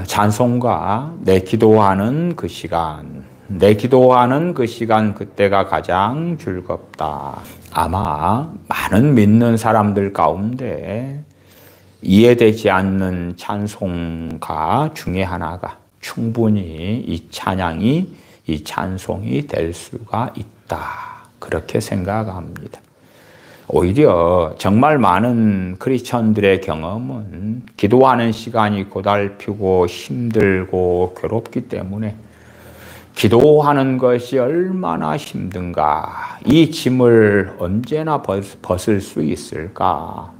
찬송가, 내 기도하는 그 시간, 내 기도하는 그 시간, 그때가 가장 즐겁다. 아마 많은 믿는 사람들 가운데 이해되지 않는 찬송가 중에 하나가 충분히 이 찬양이, 이 찬송이 될 수가 있다. 그렇게 생각합니다. 오히려 정말 많은 크리스천들의 경험은 기도하는 시간이 고달프고 힘들고 괴롭기 때문에 기도하는 것이 얼마나 힘든가, 이 짐을 언제나 벗을 수 있을까.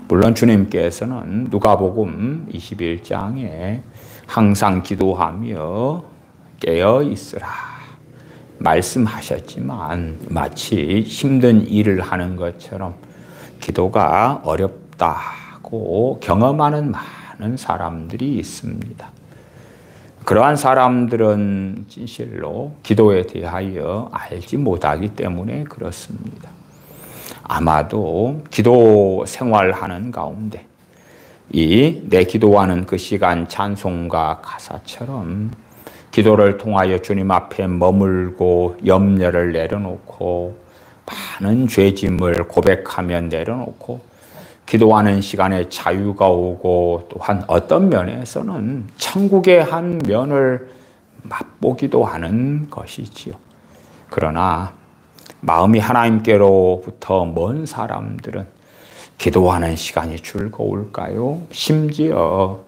물론 주님께서는 누가복음 21장에 항상 기도하며 깨어 있으라 말씀하셨지만 마치 힘든 일을 하는 것처럼 기도가 어렵다고 경험하는 많은 사람들이 있습니다. 그러한 사람들은 진실로 기도에 대하여 알지 못하기 때문에 그렇습니다. 아마도 기도 생활하는 가운데 이 내 기도하는 그 시간 찬송가 가사처럼 기도를 통하여 주님 앞에 머물고 염려를 내려놓고 많은 죄짐을 고백하며 내려놓고 기도하는 시간에 자유가 오고 또한 어떤 면에서는 천국의 한 면을 맛보기도 하는 것이지요. 그러나 마음이 하나님께로부터 먼 사람들은 기도하는 시간이 즐거울까요? 심지어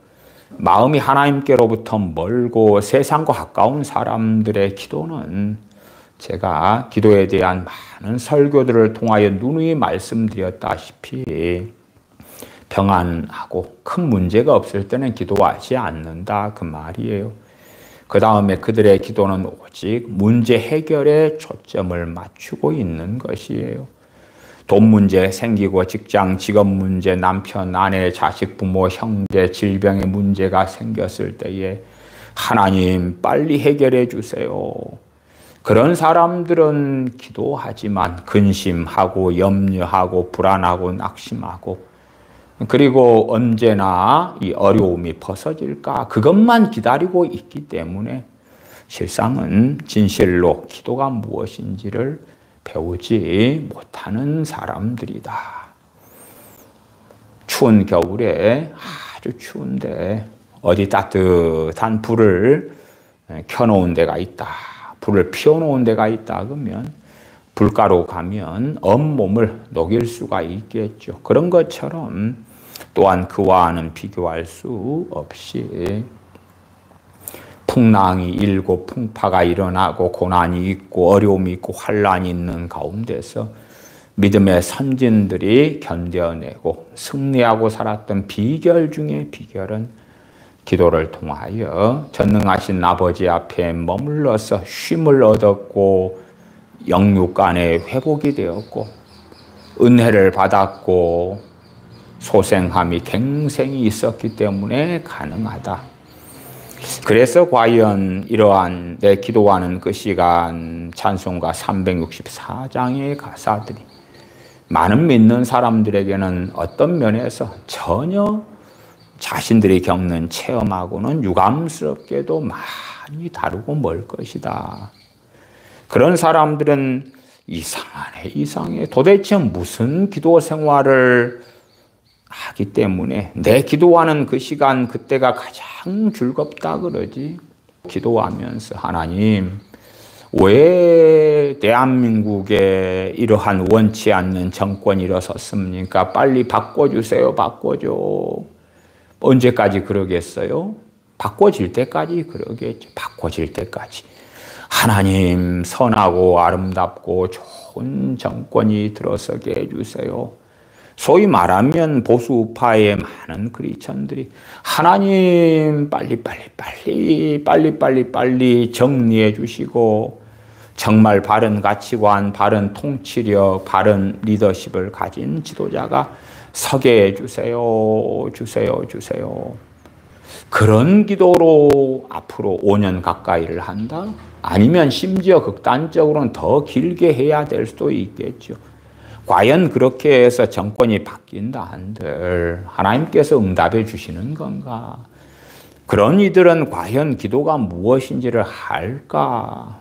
마음이 하나님께로부터 멀고 세상과 가까운 사람들의 기도는 제가 기도에 대한 많은 설교들을 통하여 누누이 말씀드렸다시피 평안하고 큰 문제가 없을 때는 기도하지 않는다, 그 말이에요. 그 다음에 그들의 기도는 오직 문제 해결에 초점을 맞추고 있는 것이에요. 돈 문제 생기고 직장, 직업 문제, 남편, 아내, 자식, 부모, 형제, 질병의 문제가 생겼을 때에 하나님 빨리 해결해 주세요. 그런 사람들은 기도하지만 근심하고 염려하고 불안하고 낙심하고 그리고 언제나 이 어려움이 벗어질까 그것만 기다리고 있기 때문에 실상은 진실로 기도가 무엇인지를 배우지 못하는 사람들이다. 추운 겨울에 아주 추운데 어디 따뜻한 불을 켜놓은 데가 있다, 불을 피워놓은 데가 있다 그러면 불가로 가면 온몸을 녹일 수가 있겠죠. 그런 것처럼 또한 그와는 비교할 수 없이 풍랑이 일고 풍파가 일어나고 고난이 있고 어려움이 있고 환란이 있는 가운데서 믿음의 선진들이 견뎌내고 승리하고 살았던 비결 중에 비결은 기도를 통하여 전능하신 아버지 앞에 머물러서 쉼을 얻었고 영육 간의 회복이 되었고 은혜를 받았고 소생함이 갱생이 있었기 때문에 가능하다. 그래서 과연 이러한 내 기도하는 그 시간 찬송가 364장의 가사들이 많은 믿는 사람들에게는 어떤 면에서 전혀 자신들이 겪는 체험하고는 유감스럽게도 많이 다르고 멀 것이다. 그런 사람들은 이상해. 도대체 무슨 기도 생활을 하기 때문에 내 기도하는 그 시간 그때가 가장 즐겁다 그러지. 기도하면서 하나님 왜 대한민국에 이러한 원치 않는 정권이 일어섰습니까? 빨리 바꿔주세요. 바꿔줘. 언제까지 그러겠어요? 바꿔질 때까지 그러겠죠. 바꿔질 때까지. 하나님 선하고 아름답고 좋은 정권이 들어서게 해주세요. 소위 말하면 보수 우파의 많은 크리스천들이 하나님 빨리 정리해 주시고 정말 바른 가치관, 바른 통치력, 바른 리더십을 가진 지도자가 서게 해주세요. 주세요. 그런 기도로 앞으로 5년 가까이를 한다? 아니면 심지어 극단적으로는 더 길게 해야 될 수도 있겠죠. 과연 그렇게 해서 정권이 바뀐다 한들 하나님께서 응답해 주시는 건가? 그런 이들은 과연 기도가 무엇인지를 알까?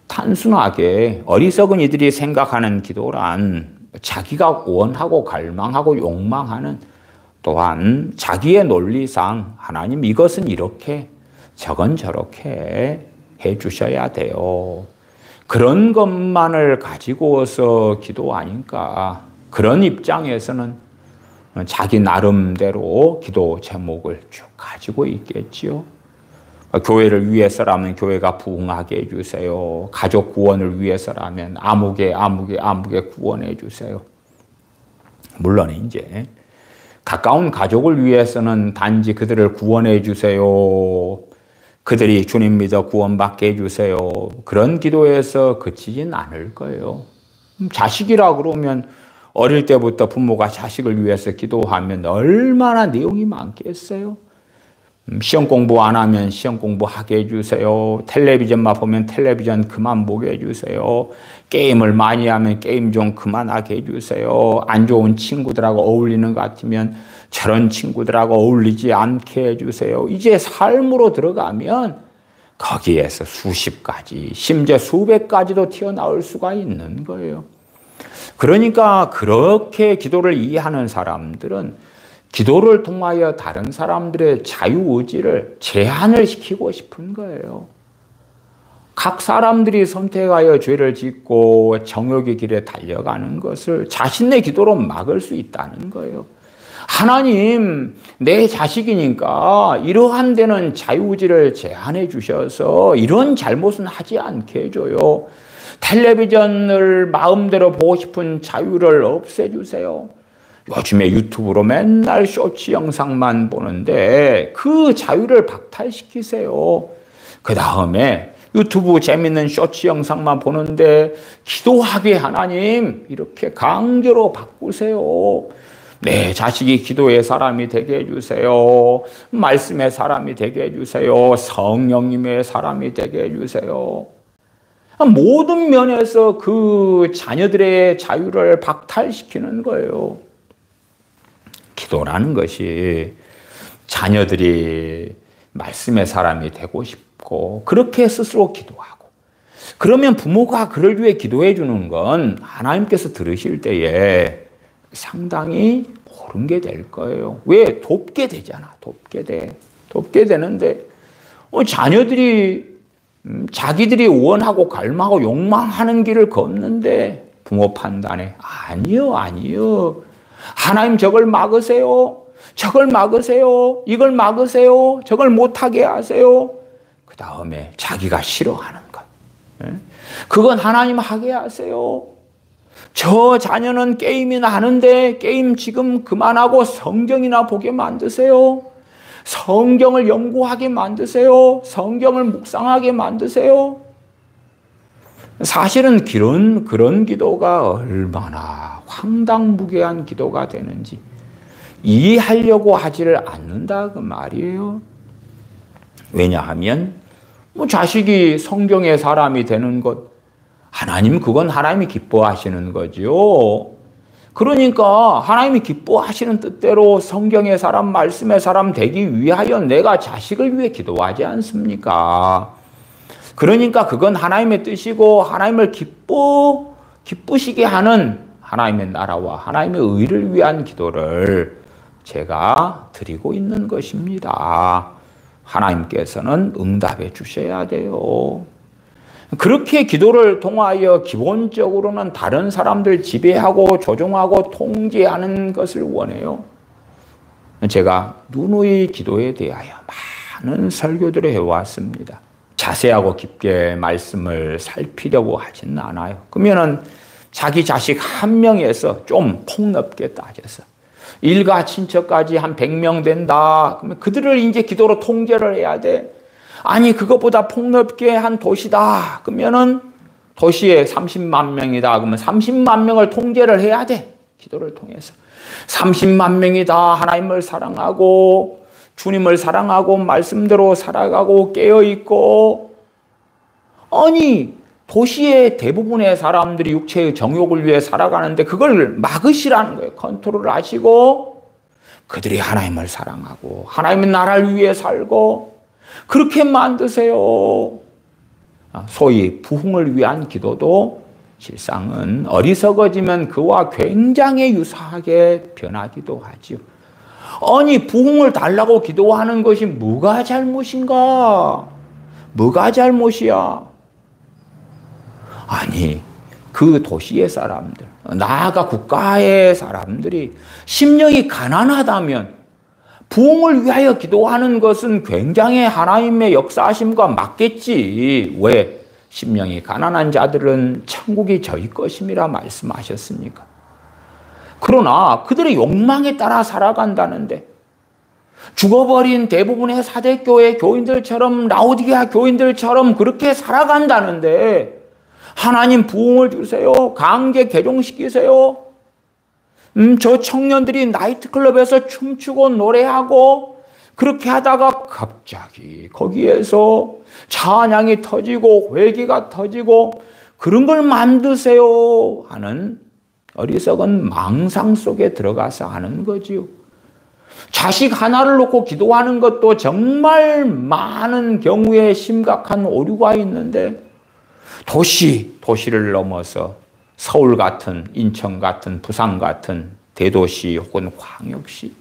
단순하게 어리석은 이들이 생각하는 기도란 자기가 원하고 갈망하고 욕망하는, 또한 자기의 논리상 하나님 이것은 이렇게 저건 저렇게 해 주셔야 돼요, 그런 것만을 가지고서 기도 아닌가. 그런 입장에서는 자기 나름대로 기도 제목을 쭉 가지고 있겠지요. 교회를 위해서라면 교회가 부흥하게 해주세요. 가족 구원을 위해서라면 아무개 구원해 주세요. 물론 이제 가까운 가족을 위해서는 단지 그들을 구원해 주세요, 그들이 주님 믿어 구원받게 해주세요, 그런 기도에서 그치진 않을 거예요. 자식이라 그러면 어릴 때부터 부모가 자식을 위해서 기도하면 얼마나 내용이 많겠어요. 시험 공부 안 하면 시험 공부하게 해주세요. 텔레비전만 보면 텔레비전 그만 보게 해주세요. 게임을 많이 하면 게임 좀 그만하게 해주세요. 안 좋은 친구들하고 어울리는 것 같으면 저런 친구들하고 어울리지 않게 해주세요. 이제 삶으로 들어가면 거기에서 수십 가지, 심지어 수백 가지도 튀어나올 수가 있는 거예요. 그러니까 그렇게 기도를 이해하는 사람들은 기도를 통하여 다른 사람들의 자유의지를 제한을 시키고 싶은 거예요. 각 사람들이 선택하여 죄를 짓고 정욕의 길에 달려가는 것을 자신의 기도로 막을 수 있다는 거예요. 하나님, 내 자식이니까 이러한 데는 자유의지를 제한해 주셔서 이런 잘못은 하지 않게 해줘요. 텔레비전을 마음대로 보고 싶은 자유를 없애주세요. 요즘에 유튜브로 맨날 쇼츠 영상만 보는데 그 자유를 박탈시키세요. 그 다음에 유튜브 재밌는 쇼츠 영상만 보는데 기도하게 하나님 이렇게 강제로 바꾸세요. 내 자식이 기도의 사람이 되게 해주세요. 말씀의 사람이 되게 해주세요. 성령님의 사람이 되게 해주세요. 모든 면에서 그 자녀들의 자유를 박탈시키는 거예요. 기도라는 것이 자녀들이 말씀의 사람이 되고 싶고 그렇게 스스로 기도하고, 그러면 부모가 그를 위해 기도해 주는 건 하나님께서 들으실 때에 상당히 옳은 게 될 거예요. 왜? 돕게 되잖아. 돕게 되는데 자녀들이 자기들이 원하고 갈망하고 욕망하는 길을 걷는데 부모 판단에 아니요. 하나님 저걸 막으세요. 저걸 막으세요. 이걸 막으세요. 저걸 못하게 하세요. 그 다음에 자기가 싫어하는 것. 그건 하나님 하게 하세요. 저 자녀는 게임이나 하는데 게임 지금 그만하고 성경이나 보게 만드세요. 성경을 연구하게 만드세요. 성경을 묵상하게 만드세요. 사실은 그런 기도가 얼마나 황당무계한 기도가 되는지 이해하려고 하지를 않는다 그 말이에요. 왜냐하면 자식이 성경의 사람이 되는 것, 하나님 그건 하나님이 기뻐하시는 거죠. 그러니까 하나님이 기뻐하시는 뜻대로 성경의 사람, 말씀의 사람 되기 위하여 내가 자식을 위해 기도하지 않습니까? 그러니까 그건 하나님의 뜻이고 하나님을 기쁘시게 하는 하나님의 나라와 하나님의 의를 위한 기도를 제가 드리고 있는 것입니다. 하나님께서는 응답해 주셔야 돼요. 그렇게 기도를 통하여 기본적으로는 다른 사람들 지배하고 조종하고 통제하는 것을 원해요. 제가 누누이 기도에 대하여 많은 설교들을 해왔습니다. 자세하고 깊게 말씀을 살피려고 하지는 않아요. 그러면은 자기 자식 한 명에서 좀 폭넓게 따져서 일가 친척까지 한 100명 된다. 그러면 그들을 이제 기도로 통제를 해야 돼. 아니 그것보다 폭넓게 한 도시다. 그러면은 도시에 30만 명이다. 그러면 30만 명을 통제를 해야 돼. 기도를 통해서. 30만 명이다. 하나님을 사랑하고 주님을 사랑하고 말씀대로 살아가고 깨어있고. 아니 도시의 대부분의 사람들이 육체의 정욕을 위해 살아가는데 그걸 막으시라는 거예요. 컨트롤을 하시고 그들이 하나님을 사랑하고 하나님의 나라를 위해 살고 그렇게 만드세요. 소위 부흥을 위한 기도도 실상은 어리석어지면 그와 굉장히 유사하게 변하기도 하지요. 아니 부흥을 달라고 기도하는 것이 뭐가 잘못인가? 뭐가 잘못이야? 아니 그 도시의 사람들, 나아가 국가의 사람들이 심령이 가난하다면 부흥을 위하여 기도하는 것은 굉장히 하나님의 역사하심과 맞겠지. 왜? 심령이 가난한 자들은 천국이 저희 것임이라 말씀하셨습니까? 그러나 그들의 욕망에 따라 살아간다는데 죽어버린 대부분의 사대교회 교인들처럼 라오디게아 교인들처럼 그렇게 살아간다는데 하나님 부흥을 주세요. 강제 개종시키세요. 저 청년들이 나이트클럽에서 춤추고 노래하고 그렇게 하다가 갑자기 거기에서 찬양이 터지고 회개가 터지고 그런 걸 만드세요 하는 어리석은 망상 속에 들어가서 하는 거지요. 자식 하나를 놓고 기도하는 것도 정말 많은 경우에 심각한 오류가 있는데 도시를 넘어서 서울 같은, 인천 같은, 부산 같은 대도시 혹은 광역시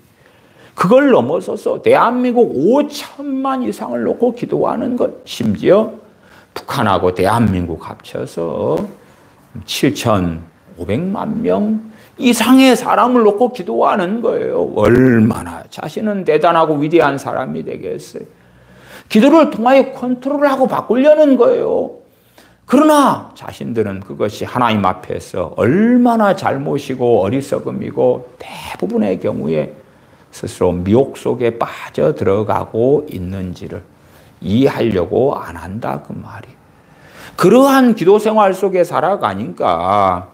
그걸 넘어서서 대한민국 5천만 이상을 놓고 기도하는 것, 심지어 북한하고 대한민국 합쳐서 7,500만 명 이상의 사람을 놓고 기도하는 거예요. 얼마나 자신은 대단하고 위대한 사람이 되겠어요. 기도를 통하여 컨트롤하고 바꾸려는 거예요. 그러나 자신들은 그것이 하나님 앞에서 얼마나 잘못이고 어리석음이고 대부분의 경우에 스스로 미혹 속에 빠져 들어가고 있는지를 이해하려고 안 한다 그 말이에요. 그러한 기도 생활 속에 살아가니까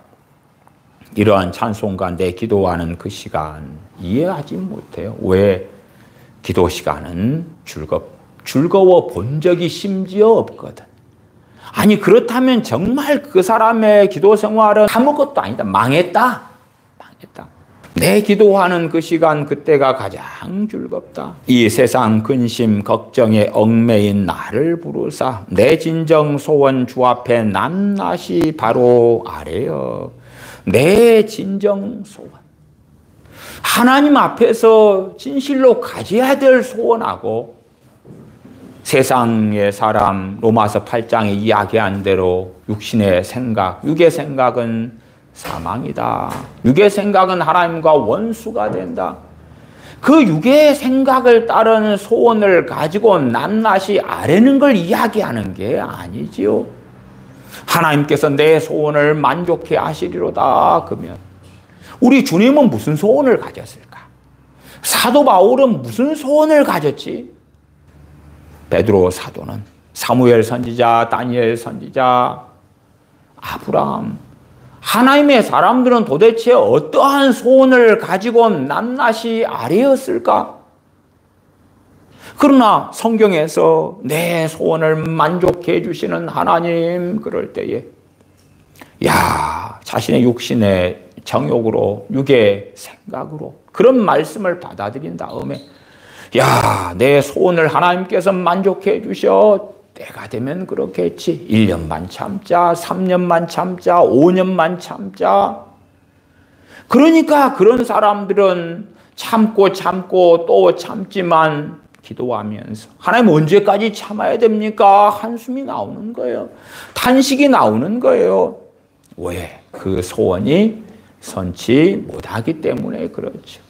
이러한 찬송가 내 기도하는 그 시간 이해하지 못해요. 왜? 기도 시간은 즐거워 본 적이 심지어 없거든. 아니 그렇다면 정말 그 사람의 기도 생활은 아무것도 아니다. 망했다. 내 기도하는 그 시간 그때가 가장 즐겁다. 이 세상 근심 걱정에 얽매인 나를 부르사 내 진정 소원 주 앞에 낱낱이 바로 아래여. 내 진정 소원. 하나님 앞에서 진실로 가져야 될 소원하고 세상의 사람 로마서 8장에 이야기한 대로 육신의 생각, 육의 생각은 사망이다. 육의 생각은 하나님과 원수가 된다. 그 육의 생각을 따르는 소원을 가지고 낱낱이 아뢰는 걸 이야기하는 게 아니지요. 하나님께서 내 소원을 만족해 하시리로다. 그러면 우리 주님은 무슨 소원을 가졌을까? 사도 바울은 무슨 소원을 가졌지? 베드로 사도는 사무엘 선지자, 다니엘 선지자, 아브라함, 하나님의 사람들은 도대체 어떠한 소원을 가지고 낱낱이 아뢰었을까? 그러나 성경에서 내 소원을 만족해 주시는 하나님 그럴 때에 자신의 육신의 정욕으로 육의 생각으로 그런 말씀을 받아들인 다음에 내 소원을 하나님께서 만족해 주셔. 때가 되면 그렇겠지. 1년만 참자, 3년만 참자, 5년만 참자. 그러니까 그런 사람들은 참고 또 참지만 기도하면서 하나님 언제까지 참아야 됩니까? 한숨이 나오는 거예요. 탄식이 나오는 거예요. 왜? 그 소원이 선치 못하기 때문에 그렇죠.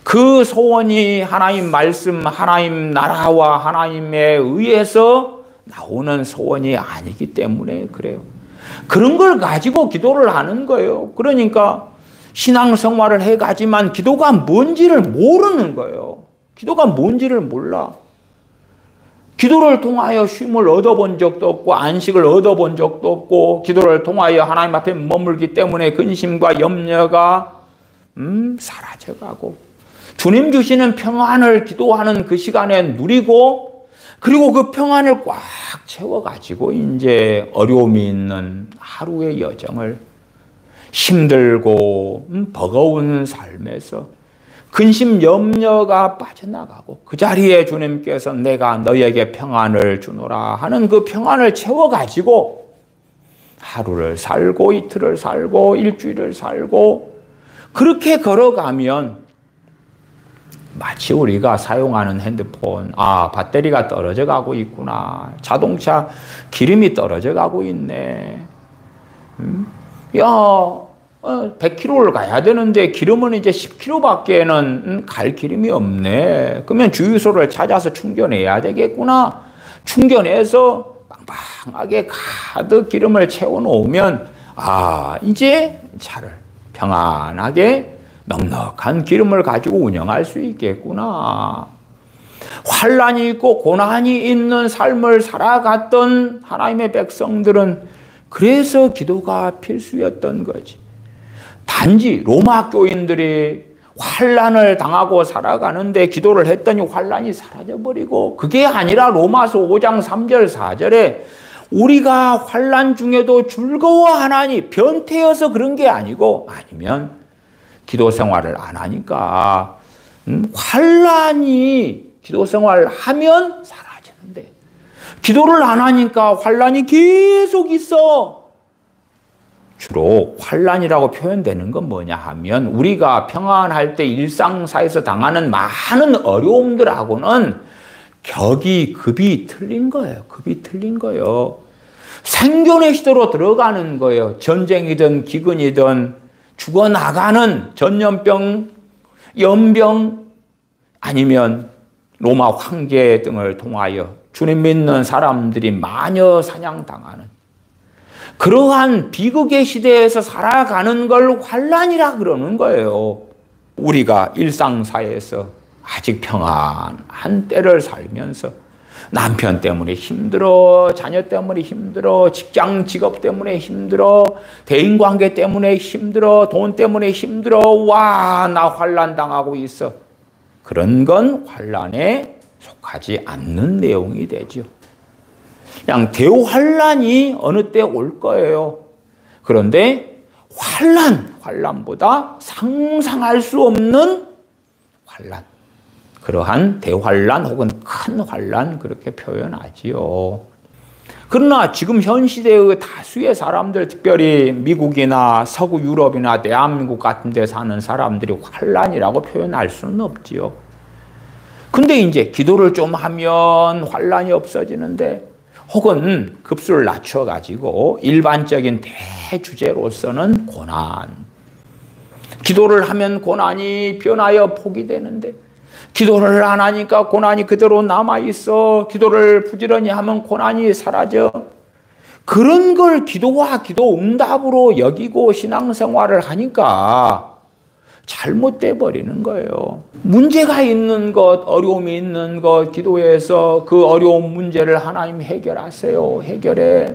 그 소원이 하나님 말씀, 하나님 나라와 하나님에 의해서 나오는 소원이 아니기 때문에 그래요. 그런 걸 가지고 기도를 하는 거예요. 그러니까 신앙생활을 해가지만 기도가 뭔지를 모르는 거예요. 기도가 뭔지를 몰라. 기도를 통하여 쉼을 얻어본 적도 없고 안식을 얻어본 적도 없고 기도를 통하여 하나님 앞에 머물기 때문에 근심과 염려가 사라져가고 주님 주시는 평안을 기도하는 그 시간에 누리고 그리고 그 평안을 꽉 채워가지고 이제 어려움이 있는 하루의 여정을 힘들고 버거운 삶에서 근심 염려가 빠져나가고 그 자리에 주님께서 내가 너에게 평안을 주노라 하는 그 평안을 채워가지고 하루를 살고 이틀을 살고 일주일을 살고 그렇게 걸어가면 마치 우리가 사용하는 핸드폰, 배터리가 떨어져 가고 있구나. 자동차 기름이 떨어져 가고 있네. 100km를 가야 되는데 기름은 이제 10km밖에는 갈 기름이 없네. 그러면 주유소를 찾아서 충전해야 되겠구나. 충전해서 빵빵하게 가득 기름을 채워놓으면 이제 차를 평안하게 넉넉한 기름을 가지고 운영할 수 있겠구나. 환난이 있고 고난이 있는 삶을 살아갔던 하나님의 백성들은 그래서 기도가 필수였던 거지. 단지 로마 교인들이 환난을 당하고 살아가는데 기도를 했더니 환난이 사라져버리고, 그게 아니라 로마서 5장 3절 4절에 우리가 환난 중에도 즐거워하나니 변태여서 그런 게 아니고, 아니면 기도 생활을 안 하니까 환난이 기도 생활을 하면 사라지는데, 기도를 안 하니까 환난이 계속 있어. 주로 환난이라고 표현되는 건 뭐냐 하면, 우리가 평안할 때 일상사에서 당하는 많은 어려움들하고는 급이 틀린 거예요. 급이 틀린 거예요. 생존의 시대로 들어가는 거예요. 전쟁이든 기근이든 죽어나가는 전염병, 연병, 아니면 로마 황제 등을 통하여 주님 믿는 사람들이 마녀 사냥당하는 그러한 비극의 시대에서 살아가는 걸 환난이라 그러는 거예요. 우리가 일상사회에서 아직 평안한 때를 살면서 남편 때문에 힘들어, 자녀 때문에 힘들어, 직장 직업 때문에 힘들어, 대인관계 때문에 힘들어, 돈 때문에 힘들어, 나 환난 당하고 있어. 그런 건 환난에 속하지 않는 내용이 되죠. 그냥 대환란이 어느 때 올 거예요. 그런데 환란보다 상상할 수 없는 환란, 그러한 대환란 혹은 큰 환란, 그렇게 표현하지요. 그러나 지금 현 시대의 다수의 사람들, 특별히 미국이나 서구 유럽이나 대한민국 같은 데 사는 사람들이 환란이라고 표현할 수는 없지요. 근데 이제 기도를 좀 하면 환란이 없어지는데, 혹은 급수를 낮춰가지고 일반적인 대주제로서는 고난. 기도를 하면 고난이 변하여 복이 되는데, 기도를 안 하니까 고난이 그대로 남아있어. 기도를 부지런히 하면 고난이 사라져. 그런 걸 기도와 기도 응답으로 여기고 신앙생활을 하니까 잘못돼 버리는 거예요. 문제가 있는 것, 어려움이 있는 것, 기도해서 그 어려운 문제를 하나님 해결하세요. 해결해.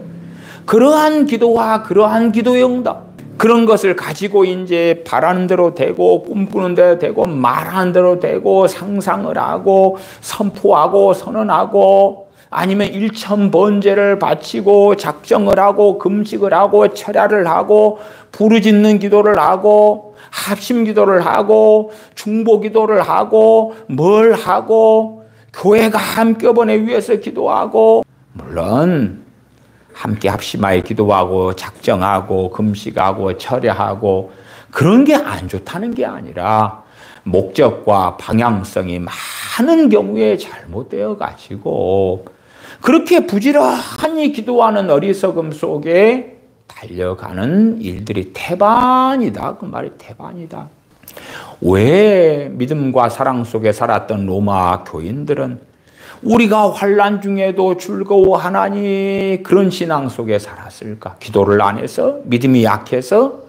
그러한 기도와 그러한 기도의 응답, 그런 것을 가지고 이제 바라는 대로 되고, 꿈꾸는 대로 되고, 말하는 대로 되고, 상상을 하고, 선포하고, 선언하고, 아니면 일천번제를 바치고, 작정을 하고, 금식을 하고, 철야를 하고, 부르짖는 기도를 하고, 합심 기도를 하고, 중보 기도를 하고, 뭘 하고, 교회가 한꺼번에 위해서 기도하고, 물론 함께 합심하여 기도하고, 작정하고, 금식하고, 철야하고, 그런 게 안 좋다는 게 아니라 목적과 방향성이 많은 경우에 잘못되어 가지고 그렇게 부지런히 기도하는 어리석음 속에 달려가는 일들이 태반이다. 그 말이 태반이다. 왜 믿음과 사랑 속에 살았던 로마 교인들은 우리가 환난 중에도 즐거워하나니 그런 신앙 속에 살았을까? 기도를 안 해서? 믿음이 약해서?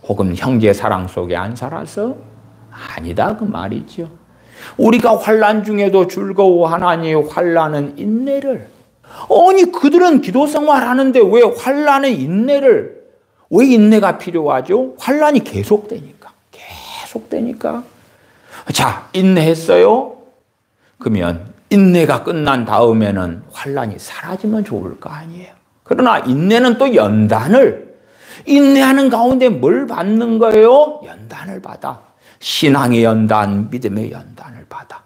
혹은 형제 사랑 속에 안 살아서? 아니다 그 말이죠. 우리가 환난 중에도 즐거워하나니 환난은 인내를. 아니 그들은 기도 생활하는데 왜 환난의 인내를, 왜 인내가 필요하죠? 환난이 계속되니까. 자, 인내했어요? 그러면 인내가 끝난 다음에는 환난이 사라지면 좋을 거 아니에요. 그러나 인내는 또 연단을, 인내하는 가운데 뭘 받는 거예요? 연단을 받아. 신앙의 연단, 믿음의 연단을 받아.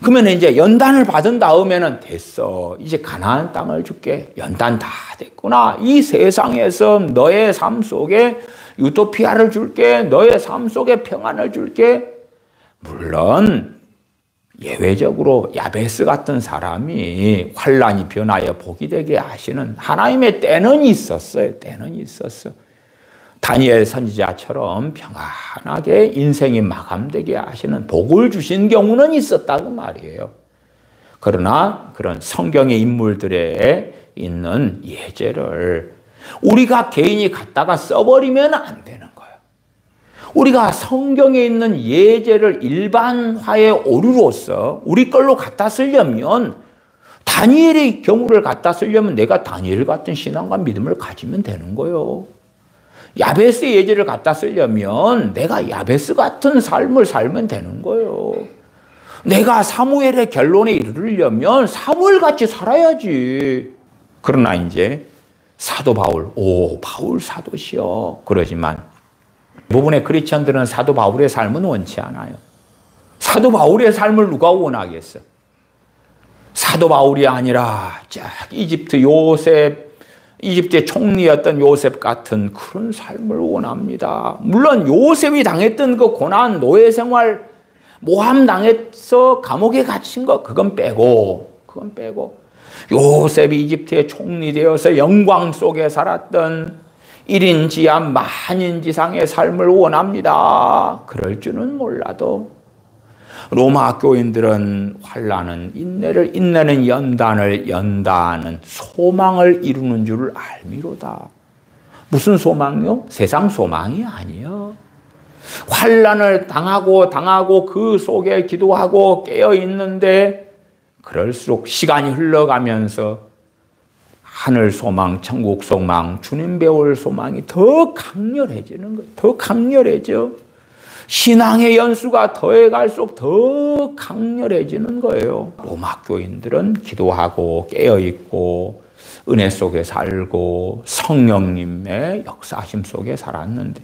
그러면 이제 연단을 받은 다음에는 됐어. 이제 가나안 땅을 줄게. 연단 다 됐구나. 이 세상에서 너의 삶 속에 유토피아를 줄게. 너의 삶 속에 평안을 줄게. 물론 예외적으로 야베스 같은 사람이 환란이 변하여 복이 되게 하시는 하나님의 때는 있었어요. 때는 있었어. 다니엘 선지자처럼 평안하게 인생이 마감되게 하시는 복을 주신 경우는 있었다고 말이에요. 그러나 그런 성경의 인물들에 있는 예제를 우리가 개인이 갖다가 써버리면 안 되는 거예요. 우리가 성경에 있는 예제를 일반화의 오류로서 우리 걸로 갖다 쓰려면 다니엘의 경우를 갖다 쓰려면 내가 다니엘 같은 신앙과 믿음을 가지면 되는 거예요. 야베스의 예제를 갖다 쓰려면 내가 야베스 같은 삶을 살면 되는 거예요. 내가 사무엘의 결론에 이르려면 사무엘같이 살아야지. 그러나 이제 사도 바울, 바울 사도시여 그러지만 부분의 크리스천들은 사도 바울의 삶은 원치 않아요. 사도 바울의 삶을 누가 원하겠어? 사도 바울이 아니라 이집트 요셉, 이집트의 총리였던 요셉 같은 그런 삶을 원합니다. 물론 요셉이 당했던 그 고난, 노예 생활, 모함 당해서 감옥에 갇힌 거 그건 빼고 요셉이 이집트의 총리 되어서 영광 속에 살았던 1인지하 만인지상의 삶을 원합니다. 그럴 줄은 몰라도 로마 교인들은 환난은 인내를, 인내는 연단을, 연단은 소망을 이루는 줄을 알미로다. 무슨 소망이요? 세상 소망이 아니요. 환난을 당하고 그 속에 기도하고 깨어 있는데 그럴수록 시간이 흘러가면서 하늘 소망, 천국 소망, 주님 배울 소망이 더 강렬해지는 거예요. 더 강렬해져. 신앙의 연수가 더해갈수록 더 강렬해지는 거예요. 로마 교인들은 기도하고 깨어있고 은혜 속에 살고 성령님의 역사하심 속에 살았는데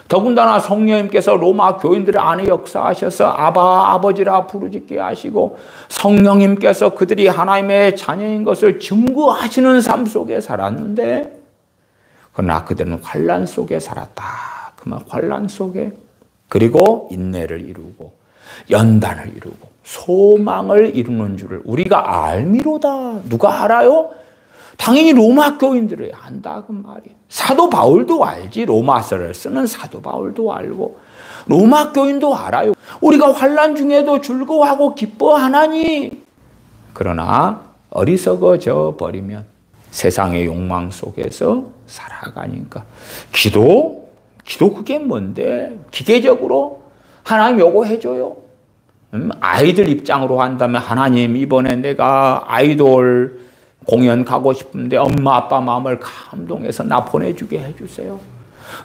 더군다나 성령님께서 로마 교인들 안에 역사하셔서 아버지라 부르짖게 하시고 성령님께서 그들이 하나님의 자녀인 것을 증거하시는 삶 속에 살았는데 그러나 그들은 환난 속에 살았다. 그만 환난 속에 그리고 인내를 이루고 연단을 이루고 소망을 이루는 줄을 우리가 알미로다. 누가 알아요? 당연히 로마 교인들이 안다 그 말이에요. 사도 바울도 알지. 로마서를 쓰는 사도 바울도 알고 로마 교인도 알아요. 우리가 환난 중에도 즐거워하고 기뻐하나니 그러나 어리석어져 버리면 세상의 욕망 속에서 살아가니까 기도 그게 뭔데? 기계적으로 하나님 요거 해줘요. 아이들 입장으로 한다면 하나님 이번에 내가 아이돌 공연 가고 싶은데 엄마 아빠 마음을 감동해서 나 보내주게 해주세요.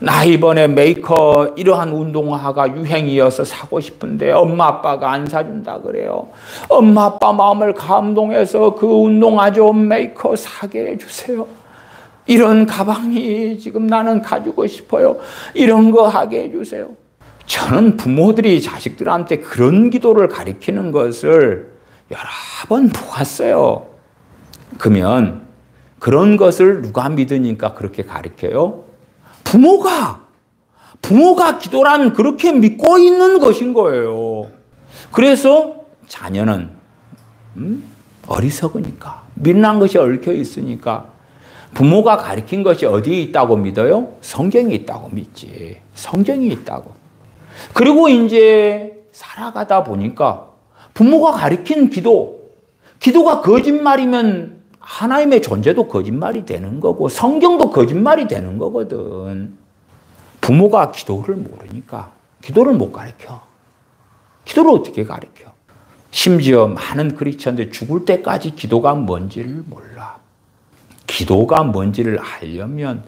나 이번에 메이커 이러한 운동화가 유행이어서 사고 싶은데 엄마 아빠가 안 사준다 그래요. 엄마 아빠 마음을 감동해서 그 운동화 좀 메이커 사게 해주세요. 이런 가방이 지금 나는 가지고 싶어요. 이런 거 하게 해주세요. 저는 부모들이 자식들한테 그런 기도를 가리키는 것을 여러 번 보았어요. 그러면 그런 것을 누가 믿으니까 그렇게 가르쳐요? 부모가 기도란 그렇게 믿고 있는 것인 거예요. 그래서 자녀는 어리석으니까 미련한 것이 얽혀 있으니까 부모가 가르친 것이 어디에 있다고 믿어요? 성경에 있다고 믿지. 성경이 있다고. 그리고 이제 살아가다 보니까 부모가 가르친 기도가 거짓말이면 하나님의 존재도 거짓말이 되는 거고 성경도 거짓말이 되는 거거든. 부모가 기도를 모르니까 기도를 못 가르쳐. 기도를 어떻게 가르쳐? 심지어 많은 크리스천들 죽을 때까지 기도가 뭔지를 몰라. 기도가 뭔지를 알려면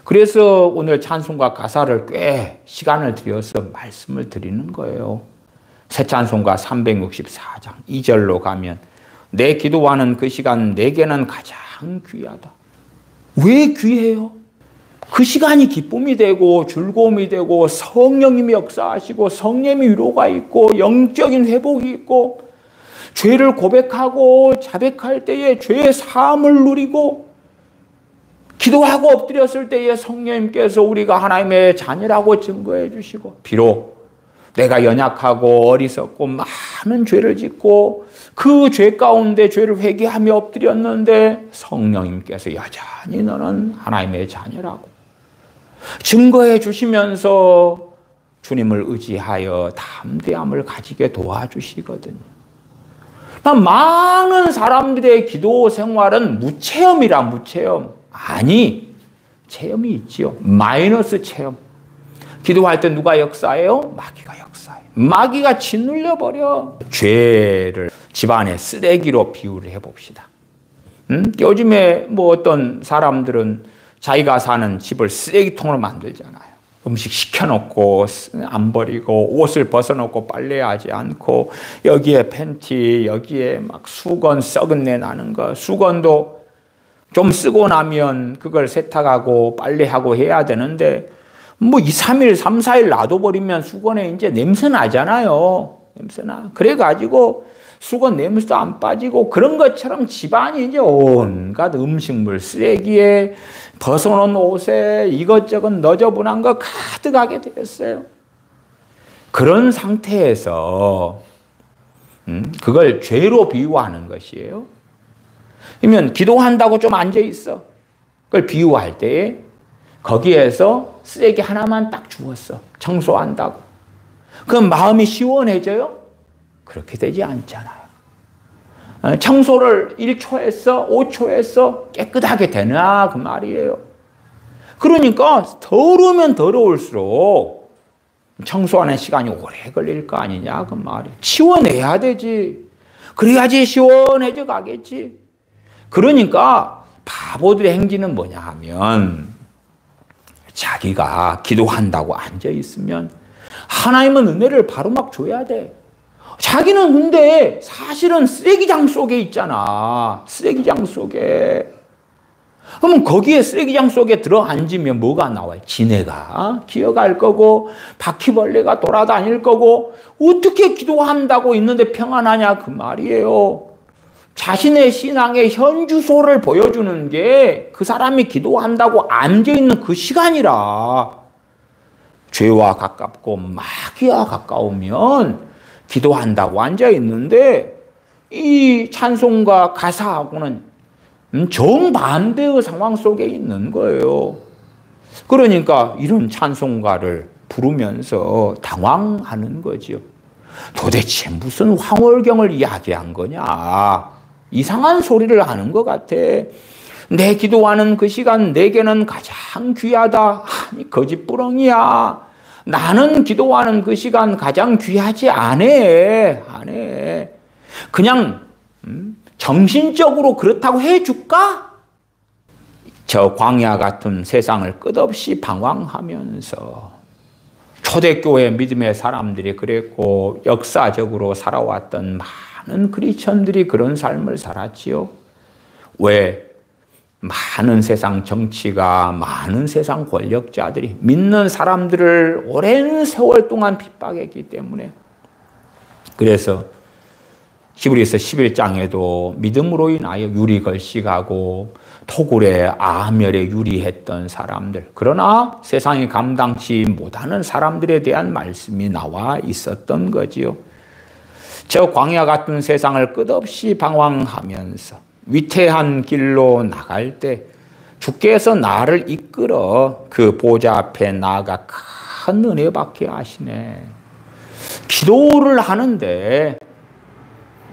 그래서 오늘 찬송가 가사를 꽤 시간을 들여서 말씀을 드리는 거예요. 새 찬송가 364장 2절로 가면 내 기도하는 그 시간 내게는 가장 귀하다. 왜 귀해요? 그 시간이 기쁨이 되고 즐거움이 되고 성령님이 역사하시고 성령님이 위로가 있고 영적인 회복이 있고 죄를 고백하고 자백할 때에 죄의 사함을 누리고 기도하고 엎드렸을 때에 성령님께서 우리가 하나님의 자녀라고 증거해 주시고 비록 내가 연약하고 어리석고 많은 죄를 짓고 그 죄 가운데 죄를 회개하며 엎드렸는데 성령님께서 여전히 너는 하나님의 자녀라고 증거해 주시면서 주님을 의지하여 담대함을 가지게 도와주시거든요. 많은 사람들의 기도 생활은 무체험이라 무체험. 아니, 체험이 있지요. 마이너스 체험. 기도할 때 누가 역사해요? 마귀가 역사해요. 마귀가 짓눌려 버려. 죄를 집안의 쓰레기로 비유를 해봅시다. 요즘에 뭐 어떤 사람들은 자기가 사는 집을 쓰레기통으로 만들잖아요. 음식 시켜놓고 안 버리고 옷을 벗어놓고 빨래하지 않고 여기에 팬티, 여기에 막 수건 썩은 내 나는 거, 수건도 좀 쓰고 나면 그걸 세탁하고 빨래하고 해야 되는데 뭐 2, 3일, 3, 4일 놔둬버리면 수건에 이제 냄새 나잖아요. 냄새나. 그래가지고 수건 냄새도 안 빠지고 그런 것처럼 집안이 이제 온갖 음식물 쓰레기에 벗어놓은 옷에 이것저것 너저분한 거 가득하게 되었어요. 그런 상태에서 그걸 죄로 비유하는 것이에요. 그러면 기도한다고 좀 앉아있어. 그걸 비유할 때 거기에서 쓰레기 하나만 딱 주웠어. 청소한다고. 그럼 마음이 시원해져요? 그렇게 되지 않잖아요. 청소를 1초 했어? 5초 했어? 깨끗하게 되나? 그 말이에요. 그러니까 더러우면 더러울수록 청소하는 시간이 오래 걸릴 거 아니냐? 그 말이에요. 치워내야 되지. 그래야지 시원해져 가겠지. 그러니까 바보들의 행진은 뭐냐 하면 자기가 기도한다고 앉아있으면 하나님은 은혜를 바로 막 줘야 돼. 자기는 근데 사실은 쓰레기장 속에 있잖아. 쓰레기장 속에. 그러면 거기에 쓰레기장 속에 들어앉으면 뭐가 나와요? 지네가 기어갈 거고 바퀴벌레가 돌아다닐 거고 어떻게 기도한다고 있는데 평안하냐 그 말이에요. 자신의 신앙의 현주소를 보여주는 게 그 사람이 기도한다고 앉아있는 그 시간이라. 죄와 가깝고 마귀와 가까우면 기도한다고 앉아있는데 이 찬송가 가사하고는 정반대의 상황 속에 있는 거예요. 그러니까 이런 찬송가를 부르면서 당황하는 거죠. 도대체 무슨 황홀경을 이야기한 거냐. 이상한 소리를 하는 것 같아. 내 기도하는 그 시간 내게는 가장 귀하다. 아니 거짓부렁이야. 나는 기도하는 그 시간 가장 귀하지 않아. 그냥 정신적으로 그렇다고 해줄까? 저 광야 같은 세상을 끝없이 방황하면서 초대교회 믿음의 사람들이 그랬고 역사적으로 살아왔던 많은 크리스천들이 그런 삶을 살았지요. 왜? 많은 세상 정치가, 많은 세상 권력자들이 믿는 사람들을 오랜 세월 동안 핍박했기 때문에. 그래서 히브리서 11장에도 믿음으로 인하여 유리걸식하고 토굴에 아멸에 유리했던 사람들, 그러나 세상이 감당치 못하는 사람들에 대한 말씀이 나와 있었던 거지요. 저 광야 같은 세상을 끝없이 방황하면서 위태한 길로 나갈 때 주께서 나를 이끌어 그 보좌 앞에 나아가 큰 은혜 받게 하시네. 기도를 하는데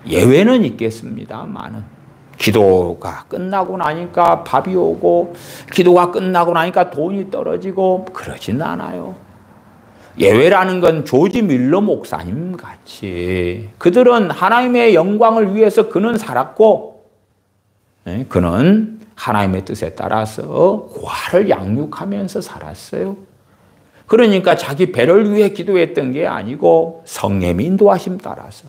예외는 있겠습니다만은 기도가 끝나고 나니까 밥이 오고 기도가 끝나고 나니까 돈이 떨어지고 그러진 않아요. 예외라는 건 조지 밀러 목사님 같이 그들은 하나님의 영광을 위해서 그는 살았고 그는 하나님의 뜻에 따라서 고아를 양육하면서 살았어요. 그러니까 자기 배를 위해 기도했던 게 아니고 성령의 인도하심 따라서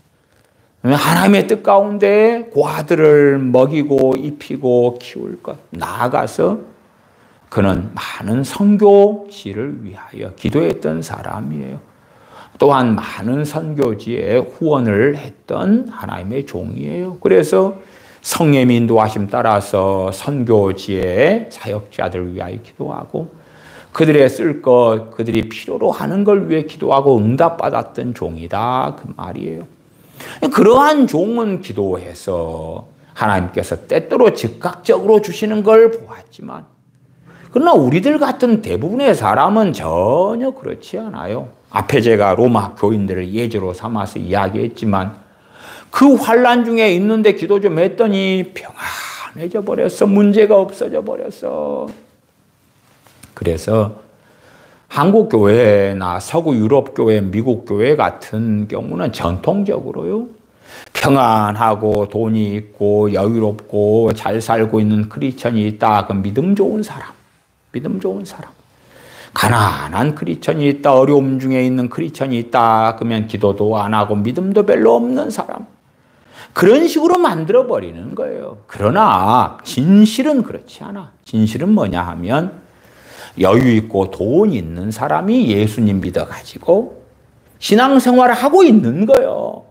하나님의 뜻 가운데 고아들을 먹이고 입히고 키울 것, 나아가서 그는 많은 선교지를 위하여 기도했던 사람이에요. 또한 많은 선교지에 후원을 했던 하나님의 종이에요. 그래서 성령의 인도하심 따라서 선교지의 사역자들을 위하여 기도하고 그들의 쓸 것, 그들이 필요로 하는 걸 위해 기도하고 응답받았던 종이다 그 말이에요. 그러한 종은 기도해서 하나님께서 때때로 즉각적으로 주시는 걸 보았지만 그러나 우리들 같은 대부분의 사람은 전혀 그렇지 않아요. 앞에 제가 로마 교인들을 예제로 삼아서 이야기했지만 그 환난 중에 있는데 기도 좀 했더니 평안해져 버렸어. 문제가 없어져 버렸어. 그래서 한국 교회나 서구 유럽 교회, 미국 교회 같은 경우는 전통적으로요. 평안하고 돈이 있고 여유롭고 잘 살고 있는 크리스천이 있다. 그 믿음 좋은 사람. 믿음 좋은 사람. 가난한 크리스천이 있다. 어려움 중에 있는 크리스천이 있다. 그러면 기도도 안 하고 믿음도 별로 없는 사람. 그런 식으로 만들어버리는 거예요. 그러나 진실은 그렇지 않아. 진실은 뭐냐 하면 여유 있고 돈 있는 사람이 예수님 믿어가지고 신앙생활을 하고 있는 거예요.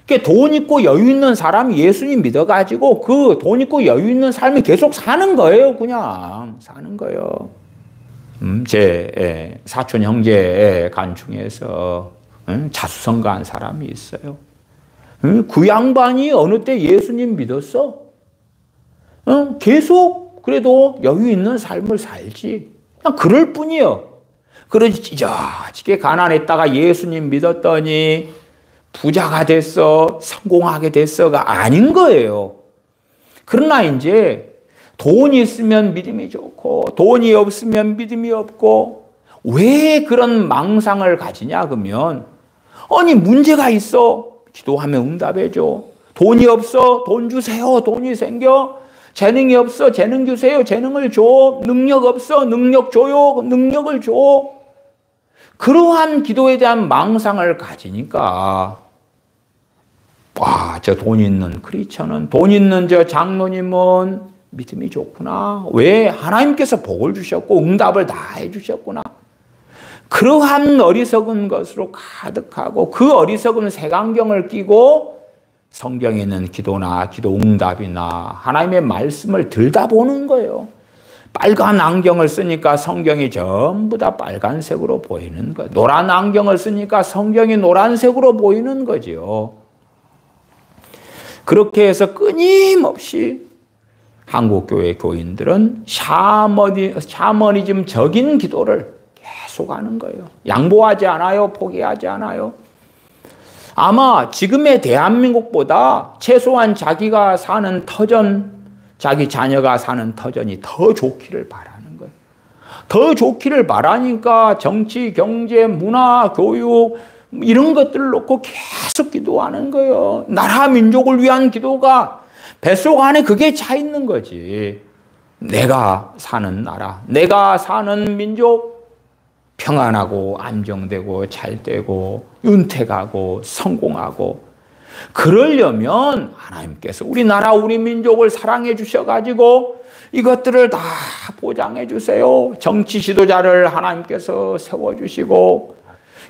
그러니까 돈 있고 여유 있는 사람이 예수님 믿어가지고 그 돈 있고 여유 있는 삶이 계속 사는 거예요. 그냥 사는 거예요. 제 사촌 형제 간 중에서 자수성가한 사람이 있어요. 그 양반이 어느 때 예수님 믿었어? 계속 그래도 여유 있는 삶을 살지. 그냥 그럴 뿐이요. 그러지 찢어지게 가난했다가 예수님 믿었더니 부자가 됐어, 성공하게 됐어가 아닌 거예요. 그러나 이제 돈이 있으면 믿음이 좋고 돈이 없으면 믿음이 없고 왜 그런 망상을 가지냐 그러면 아니 문제가 있어. 기도하면 응답해줘. 돈이 없어. 돈 주세요. 돈이 생겨. 재능이 없어. 재능 주세요. 재능을 줘. 능력 없어. 능력 줘요. 능력을 줘. 그러한 기도에 대한 망상을 가지니까 와, 저 돈 있는 크리스천은 돈 있는 저 장로님은 믿음이 좋구나. 왜? 하나님께서 복을 주셨고 응답을 다 해주셨구나. 그러한 어리석은 것으로 가득하고 그 어리석은 색안경을 끼고 성경에 있는 기도나 기도 응답이나 하나님의 말씀을 들여다보는 거예요. 빨간 안경을 쓰니까 성경이 전부 다 빨간색으로 보이는 거예요. 노란 안경을 쓰니까 성경이 노란색으로 보이는 거죠. 그렇게 해서 끊임없이 한국교회 교인들은 샤머니즘적인 기도를 계속 하는 거예요. 양보하지 않아요. 포기하지 않아요. 아마 지금의 대한민국보다 최소한 자기가 사는 터전, 자기 자녀가 사는 터전이 더 좋기를 바라는 거예요. 더 좋기를 바라니까 정치, 경제, 문화, 교육 이런 것들을 놓고 계속 기도하는 거예요. 나라 민족을 위한 기도가 뱃속 안에 그게 차 있는 거지. 내가 사는 나라, 내가 사는 민족 평안하고 안정되고 잘되고 윤택하고 성공하고 그러려면 하나님께서 우리나라 우리 민족을 사랑해 주셔가지고 이것들을 다 보장해 주세요. 정치 지도자를 하나님께서 세워주시고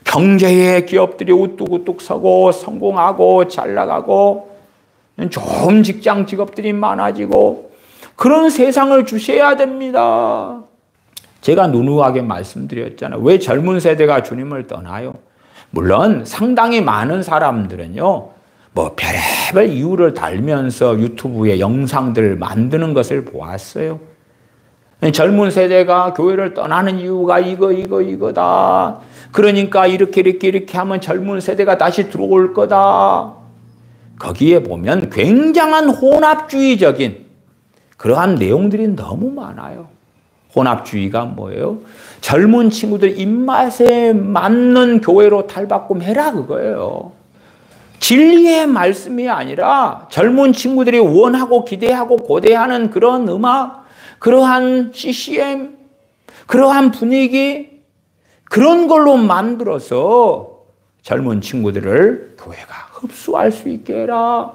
경제의 기업들이 우뚝우뚝 서고 성공하고 잘 나가고 좋은 직장 직업들이 많아지고 그런 세상을 주셔야 됩니다. 제가 누누하게 말씀드렸잖아요. 왜 젊은 세대가 주님을 떠나요? 물론 상당히 많은 사람들은요, 뭐 별의별 이유를 달면서 유튜브에 영상들을 만드는 것을 보았어요. 젊은 세대가 교회를 떠나는 이유가 이거다. 그러니까 이렇게 하면 젊은 세대가 다시 들어올 거다. 거기에 보면 굉장한 혼합주의적인 그러한 내용들이 너무 많아요. 혼합주의가 뭐예요? 젊은 친구들 입맛에 맞는 교회로 탈바꿈해라 그거예요. 진리의 말씀이 아니라 젊은 친구들이 원하고 기대하고 고대하는 그런 음악, 그러한 CCM, 그러한 분위기, 그런 걸로 만들어서 젊은 친구들을 교회가 흡수할 수 있게 해라.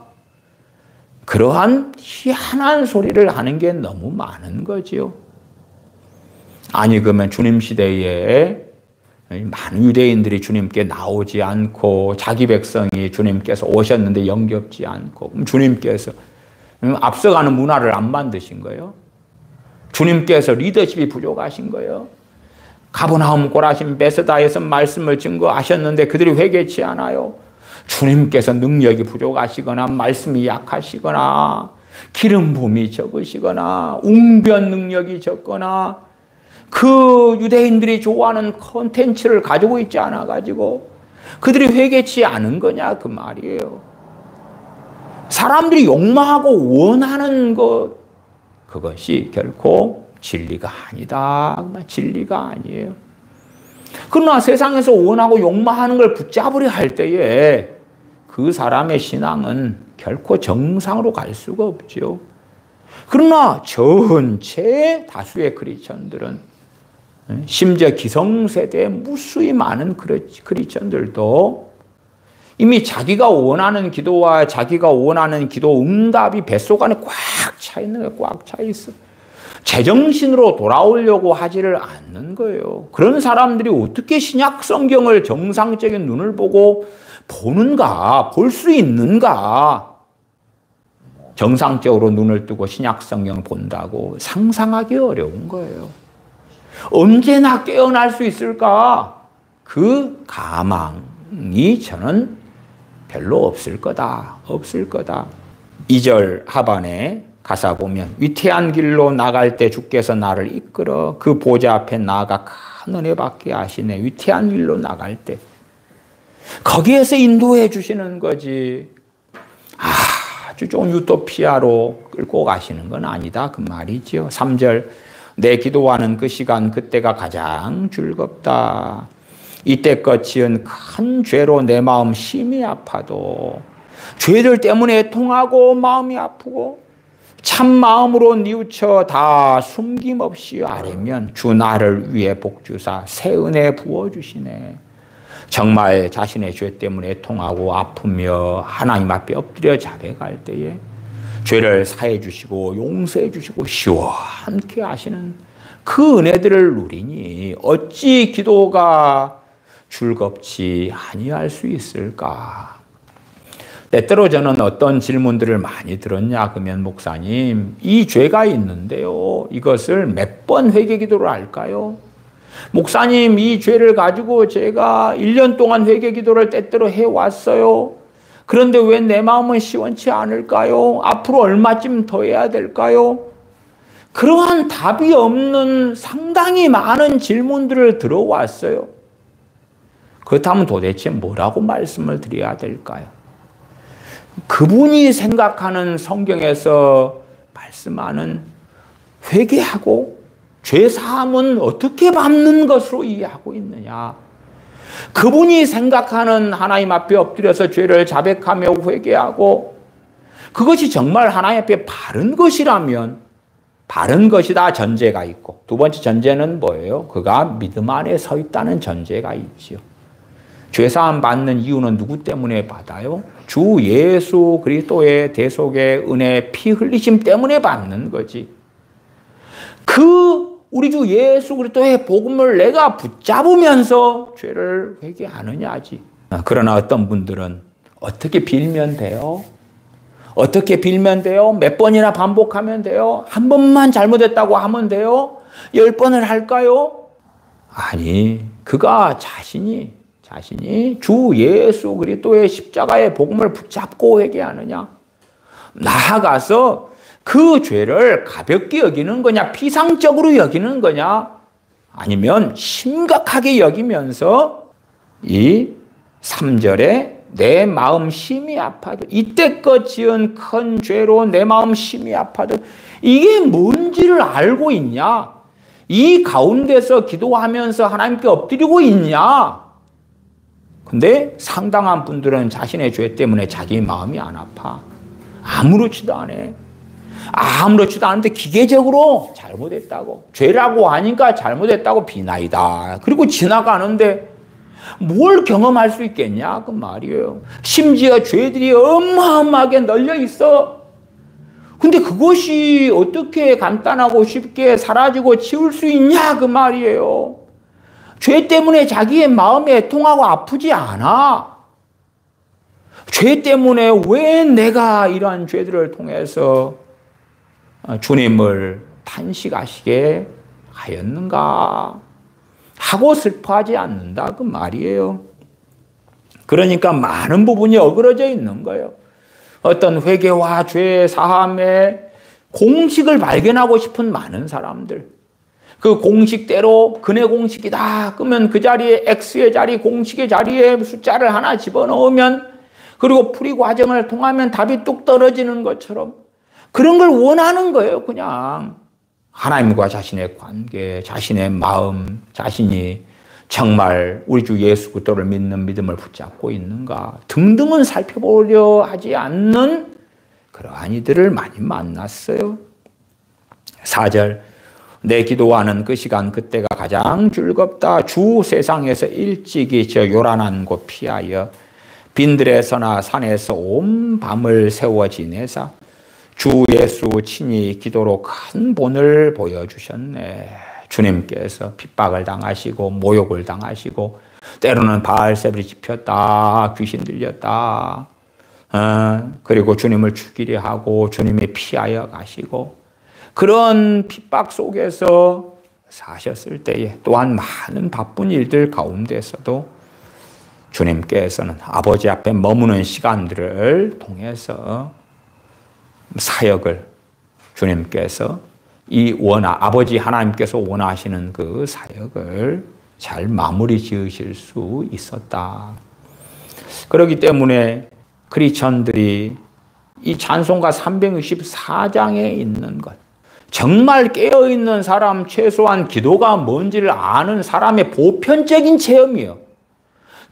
그러한 희한한 소리를 하는 게 너무 많은 거지요. 아니 그러면 주님 시대에 많은 유대인들이 주님께 나오지 않고 자기 백성이 주님께서 오셨는데 영접지 않고 그럼 주님께서 앞서가는 문화를 안 만드신 거예요? 주님께서 리더십이 부족하신 거예요? 가버나움 고라심 베스다에서 말씀을 증거하셨는데 그들이 회개치 않아요? 주님께서 능력이 부족하시거나 말씀이 약하시거나 기름 부음이 적으시거나 웅변 능력이 적거나 그 유대인들이 좋아하는 콘텐츠를 가지고 있지 않아 가지고 그들이 회개치 않은 거냐 그 말이에요. 사람들이 욕망하고 원하는 것 그것이 결코 진리가 아니다. 진리가 아니에요. 그러나 세상에서 원하고 욕망하는 걸 붙잡으려 할 때에 그 사람의 신앙은 결코 정상으로 갈 수가 없죠. 그러나 전체 다수의 크리스천들은 심지어 기성세대에 무수히 많은 크리스천들도 이미 자기가 원하는 기도와 자기가 원하는 기도 응답이 뱃속 안에 꽉 차 있는 거예요. 꽉 차 있어. 제정신으로 돌아오려고 하지를 않는 거예요. 그런 사람들이 어떻게 신약 성경을 정상적인 눈을 보고 보는가, 볼 수 있는가? 정상적으로 눈을 뜨고 신약 성경을 본다고 상상하기 어려운 거예요. 언제나 깨어날 수 있을까? 그 가망이 저는 별로 없을 거다. 없을 거다. 2절 하반에 가사 보면 위태한 길로 나갈 때 주께서 나를 이끌어 그 보좌 앞에 나아가 큰 은혜 받게 하시네. 위태한 길로 나갈 때 거기에서 인도해 주시는 거지. 아주 좋은 유토피아로 끌고 가시는 건 아니다 그 말이죠. 3절 내 기도하는 그 시간 그때가 가장 즐겁다. 이때껏 지은 큰 죄로 내 마음 심히 아파도 죄들 때문에 통하고 마음이 아프고 참 마음으로 뉘우쳐 다 숨김없이 아뢰면 주 나를 위해 복주사 새 은혜 부어주시네. 정말 자신의 죄 때문에 통하고 아프며 하나님 앞에 엎드려 자백할 때에 죄를 사해 주시고 용서해 주시고 시원케 하시는 그 은혜들을 누리니 어찌 기도가 즐겁지 아니할 수 있을까? 때때로 저는 어떤 질문들을 많이 들었냐 그러면 목사님 이 죄가 있는데요 이것을 몇 번 회개 기도를 할까요? 목사님 이 죄를 가지고 제가 1년 동안 회개 기도를 때때로 해왔어요. 그런데 왜 내 마음은 시원치 않을까요? 앞으로 얼마쯤 더 해야 될까요? 그러한 답이 없는 상당히 많은 질문들을 들어왔어요. 그렇다면 도대체 뭐라고 말씀을 드려야 될까요? 그분이 생각하는 성경에서 말씀하는 회개하고 죄사함은 어떻게 밟는 것으로 이해하고 있느냐? 그분이 생각하는 하나님 앞에 엎드려서 죄를 자백하며 회개하고 그것이 정말 하나님 앞에 바른 것이라면 바른 것이다 전제가 있고 두 번째 전제는 뭐예요? 그가 믿음 안에 서 있다는 전제가 있지요. 죄사함 받는 이유는 누구 때문에 받아요? 주 예수 그리스도의 대속의 은혜 피 흘리심 때문에 받는 거지. 그 우리 주 예수 그리스도의 복음을 내가 붙잡으면서 죄를 회개하느냐지. 그러나 어떤 분들은 어떻게 빌면 돼요? 어떻게 빌면 돼요? 몇 번이나 반복하면 돼요? 한 번만 잘못했다고 하면 돼요? 10번을 할까요? 아니, 그가 자신이 주 예수 그리스도의 십자가의 복음을 붙잡고 회개하느냐? 나아가서 그 죄를 가볍게 여기는 거냐? 피상적으로 여기는 거냐? 아니면 심각하게 여기면서 이 3절에 내 마음 심히 아파도 이때껏 지은 큰 죄로 내 마음 심히 아파도 이게 뭔지를 알고 있냐? 이 가운데서 기도하면서 하나님께 엎드리고 있냐? 근데 상당한 분들은 자신의 죄 때문에 자기 마음이 안 아파. 아무렇지도 않아. 아무렇지도 않은데 기계적으로 잘못했다고. 죄라고 하니까 잘못했다고 비나이다. 그리고 지나가는데 뭘 경험할 수 있겠냐? 그 말이에요. 심지어 죄들이 어마어마하게 널려 있어. 근데 그것이 어떻게 간단하고 쉽게 사라지고 치울 수 있냐 그 말이에요. 죄 때문에 자기의 마음이 애통하고 아프지 않아. 죄 때문에 왜 내가 이러한 죄들을 통해서 주님을 탄식하시게 하였는가 하고 슬퍼하지 않는다 그 말이에요. 그러니까 많은 부분이 어그러져 있는 거예요. 어떤 회개와 죄 사함의 공식을 발견하고 싶은 많은 사람들, 그 공식대로 근의 공식이다 그러면 그 자리에 X의 자리, 공식의 자리에 숫자를 하나 집어넣으면, 그리고 풀이 과정을 통하면 답이 뚝 떨어지는 것처럼 그런 걸 원하는 거예요. 그냥 하나님과 자신의 관계, 자신의 마음, 자신이 정말 우리 주 예수 그리스도를 믿는 믿음을 붙잡고 있는가 등등은 살펴보려 하지 않는 그러한 이들을 많이 만났어요. 4절, 내 기도하는 그 시간 그때가 가장 즐겁다. 주 세상에서 일찍이 저 요란한 곳 피하여 빈들에서나 산에서 온 밤을 세워 지내사 주 예수 친히 기도로 큰 본을 보여주셨네. 주님께서 핍박을 당하시고 모욕을 당하시고 때로는 바알세불이 집혔다, 귀신 들렸다, 그리고 주님을 죽이려 하고 주님이 피하여 가시고 그런 핍박 속에서 사셨을 때에 또한 많은 바쁜 일들 가운데서도 주님께서는 아버지 앞에 머무는 시간들을 통해서 사역을 주님께서 아버지 하나님께서 원하시는 그 사역을 잘 마무리 지으실 수 있었다. 그렇기 때문에 크리스천들이 이 찬송가 364장에 있는 것, 정말 깨어있는 사람, 최소한 기도가 뭔지를 아는 사람의 보편적인 체험이에요.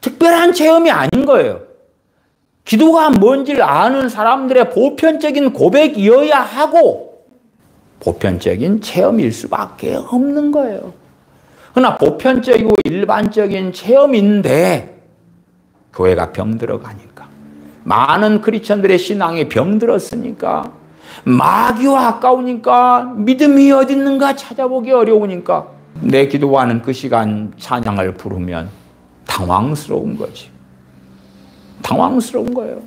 특별한 체험이 아닌 거예요. 기도가 뭔지를 아는 사람들의 보편적인 고백이어야 하고 보편적인 체험일 수밖에 없는 거예요. 그러나 보편적이고 일반적인 체험인데 교회가 병들어가니까, 많은 크리스천들의 신앙이 병들었으니까, 마귀와 가까우니까, 믿음이 어디 있는가 찾아보기 어려우니까 내 기도하는 그 시간 찬양을 부르면 당황스러운 거지. 당황스러운 거예요.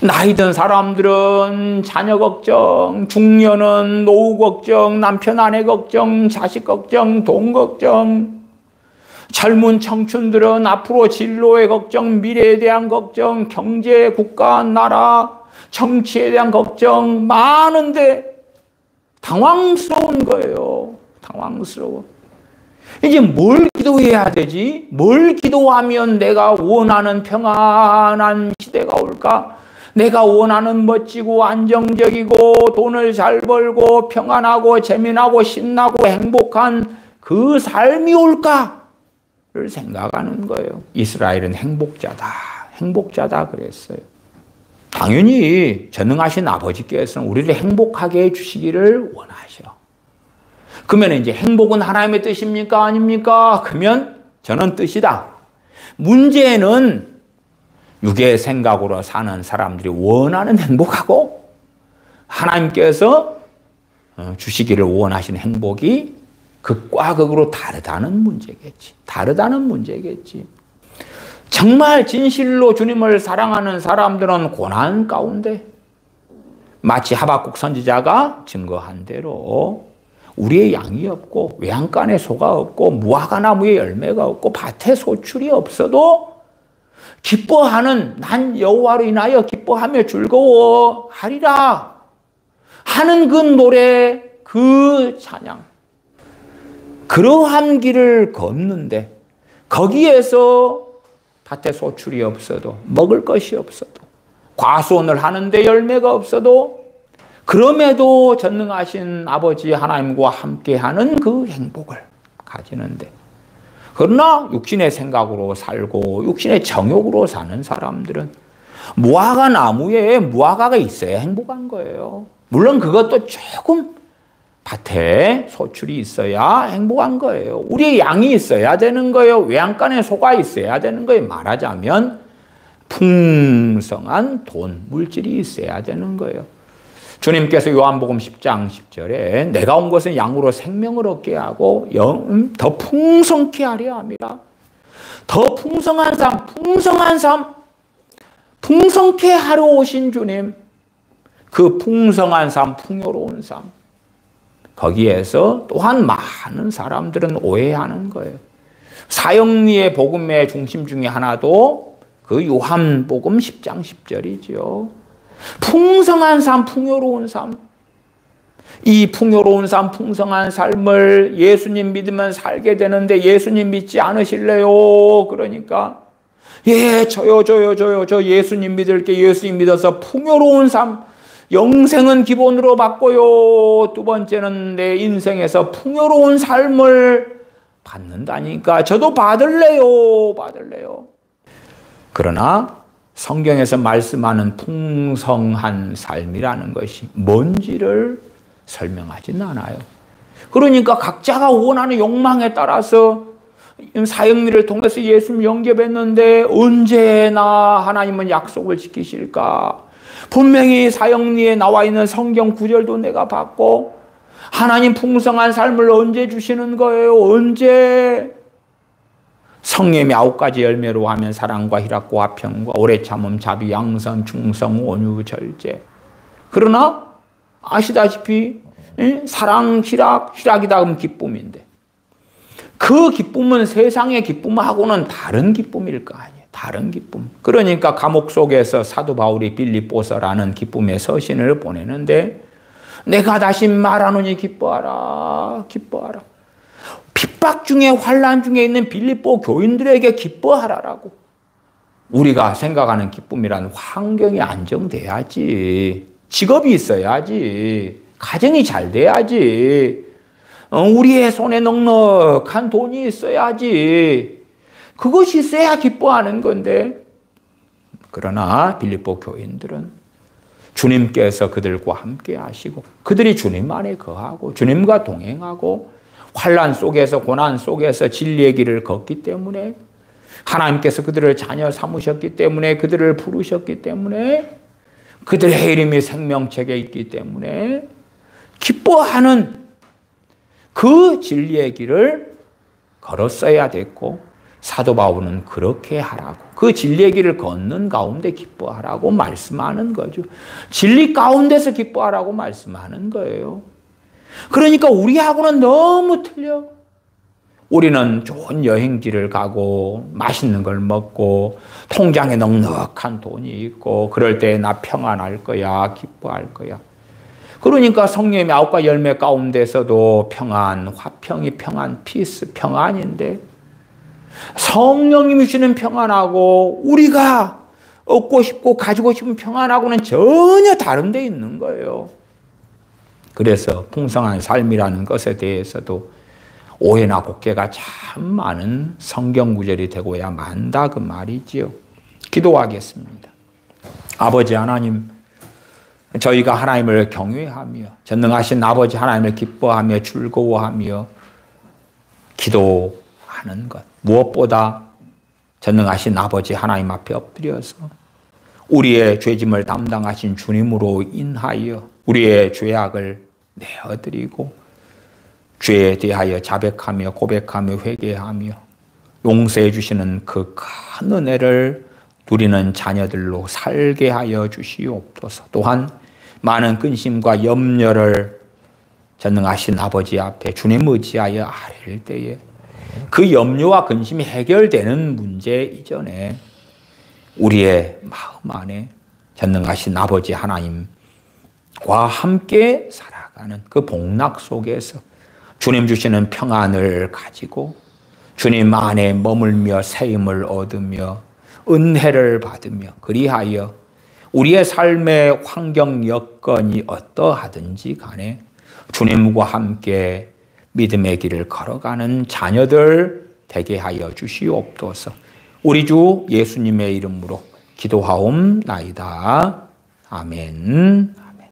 나이 든 사람들은 자녀 걱정, 중년은 노후 걱정, 남편 아내 걱정, 자식 걱정, 돈 걱정, 젊은 청춘들은 앞으로 진로의 걱정, 미래에 대한 걱정, 경제, 국가, 나라, 정치에 대한 걱정 많은데 당황스러운 거예요. 당황스러워. 이제 뭘 기도해야 되지? 뭘 기도하면 내가 원하는 평안한 시대가 올까? 내가 원하는 멋지고 안정적이고 돈을 잘 벌고 평안하고 재미나고 신나고 행복한 그 삶이 올까를 생각하는 거예요. 이스라엘은 행복자다, 행복자다 그랬어요. 당연히 전능하신 아버지께서는 우리를 행복하게 해주시기를 원하셔. 그러면 이제 행복은 하나님의 뜻입니까? 아닙니까? 그러면 저는 뜻이다. 문제는 육의 생각으로 사는 사람들이 원하는 행복하고 하나님께서 주시기를 원하시는 행복이 극과 극으로 다르다는 문제겠지. 다르다는 문제겠지. 정말 진실로 주님을 사랑하는 사람들은 고난 가운데 마치 하박국 선지자가 증거한 대로 우리의 양이 없고 외양간에 소가 없고 무화과 나무에 열매가 없고 밭에 소출이 없어도 기뻐하는, 난 여호와로 인하여 기뻐하며 즐거워하리라 하는 그 노래, 그 찬양, 그러한 길을 걷는데 거기에서 밭에 소출이 없어도, 먹을 것이 없어도, 과수원을 하는데 열매가 없어도, 그럼에도 전능하신 아버지 하나님과 함께하는 그 행복을 가지는데, 그러나 육신의 생각으로 살고 육신의 정욕으로 사는 사람들은 무화과 나무에 무화과가 있어야 행복한 거예요. 물론 그것도 조금 밭에 소출이 있어야 행복한 거예요. 우리의 양이 있어야 되는 거예요. 외양간에 소가 있어야 되는 거예요. 말하자면 풍성한 돈, 물질이 있어야 되는 거예요. 주님께서 요한복음 10장 10절에 내가 온 것은 양으로 생명을 얻게 하고 더 풍성케 하려 함이라. 더 풍성한 삶, 풍성한 삶, 풍성케 하러 오신 주님, 그 풍성한 삶, 풍요로운 삶, 거기에서 또한 많은 사람들은 오해하는 거예요. 사형리의 복음의 중심 중에 하나도 그 요한복음 10장 10절이죠. 풍성한 삶, 풍요로운 삶. 이 풍요로운 삶, 풍성한 삶을 예수님 믿으면 살게 되는데 예수님 믿지 않으실래요? 그러니까 예, 저요. 저 예수님 믿을게. 예수님 믿어서 풍요로운 삶, 영생은 기본으로 받고요. 두 번째는 내 인생에서 풍요로운 삶을 받는다니까 저도 받을래요. 그러나 성경에서 말씀하는 풍성한 삶이라는 것이 뭔지를 설명하지는 않아요. 그러니까 각자가 원하는 욕망에 따라서 사형리를 통해서 예수님 영접했는데 언제나 하나님은 약속을 지키실까? 분명히 사형리에 나와 있는 성경 구절도 내가 봤고 하나님 풍성한 삶을 언제 주시는 거예요? 언제? 성령의 9가지 열매로 하면 사랑과 희락과 화평과 오래 참음, 자비, 양선, 충성, 온유, 절제. 그러나 아시다시피 사랑, 희락이 다음 기쁨인데 그 기쁨은 세상의 기쁨하고는 다른 기쁨일 거 아니에요. 다른 기쁨. 그러니까 감옥 속에서 사도 바울이 빌립보서라는 기쁨의 서신을 보내는데 내가 다시 말하노니 기뻐하라. 핍박 중에 환난 중에 있는 빌립보 교인들에게 기뻐하라라고. 우리가 생각하는 기쁨이란 환경이 안정돼야지. 직업이 있어야지. 가정이 잘 돼야지. 우리의 손에 넉넉한 돈이 있어야지. 그것이 있어야 기뻐하는 건데. 그러나 빌립보 교인들은 주님께서 그들과 함께 하시고 그들이 주님 안에 거하고 주님과 동행하고 환난 속에서 고난 속에서 진리의 길을 걷기 때문에 하나님께서 그들을 자녀 삼으셨기 때문에 그들을 부르셨기 때문에 그들의 이름이 생명책에 있기 때문에 기뻐하는 그 진리의 길을 걸었어야 됐고 사도 바울은 그렇게 하라고 그 진리의 길을 걷는 가운데 기뻐하라고 말씀하는 거죠. 진리 가운데서 기뻐하라고 말씀하는 거예요. 그러니까 우리하고는 너무 틀려. 우리는 좋은 여행지를 가고 맛있는 걸 먹고 통장에 넉넉한 돈이 있고 그럴 때 나 평안할 거야, 기뻐할 거야. 그러니까 성령의 9가지 열매 가운데서도 평안, 화평이 평안, 피스, 평안인데 성령님이 주시는 평안하고 우리가 얻고 싶고 가지고 싶은 평안하고는 전혀 다른 데 있는 거예요. 그래서 풍성한 삶이라는 것에 대해서도 오해나 곡해가 참 많은 성경 구절이 되고야 만다 그 말이지요. 기도하겠습니다. 아버지 하나님, 저희가 하나님을 경외하며 전능하신 아버지 하나님을 기뻐하며 즐거워하며 기도하는 것, 무엇보다 전능하신 아버지 하나님 앞에 엎드려서 우리의 죄짐을 담당하신 주님으로 인하여 우리의 죄악을 내어드리고 죄에 대하여 자백하며 고백하며 회개하며 용서해 주시는 그 큰 은혜를 누리는 자녀들로 살게 하여 주시옵소서. 또한 많은 근심과 염려를 전능하신 아버지 앞에 주님 의지하여 아뢰일 때에 그 염려와 근심이 해결되는 문제 이전에 우리의 마음 안에 전능하신 아버지 하나님과 함께 살아가는 그 복락 속에서 주님 주시는 평안을 가지고 주님 안에 머물며 새 힘을 얻으며 은혜를 받으며 그리하여 우리의 삶의 환경 여건이 어떠하든지 간에 주님과 함께 믿음의 길을 걸어가는 자녀들 되게 하여 주시옵소서. 우리 주 예수님의 이름으로 기도하옵나이다. 아멘.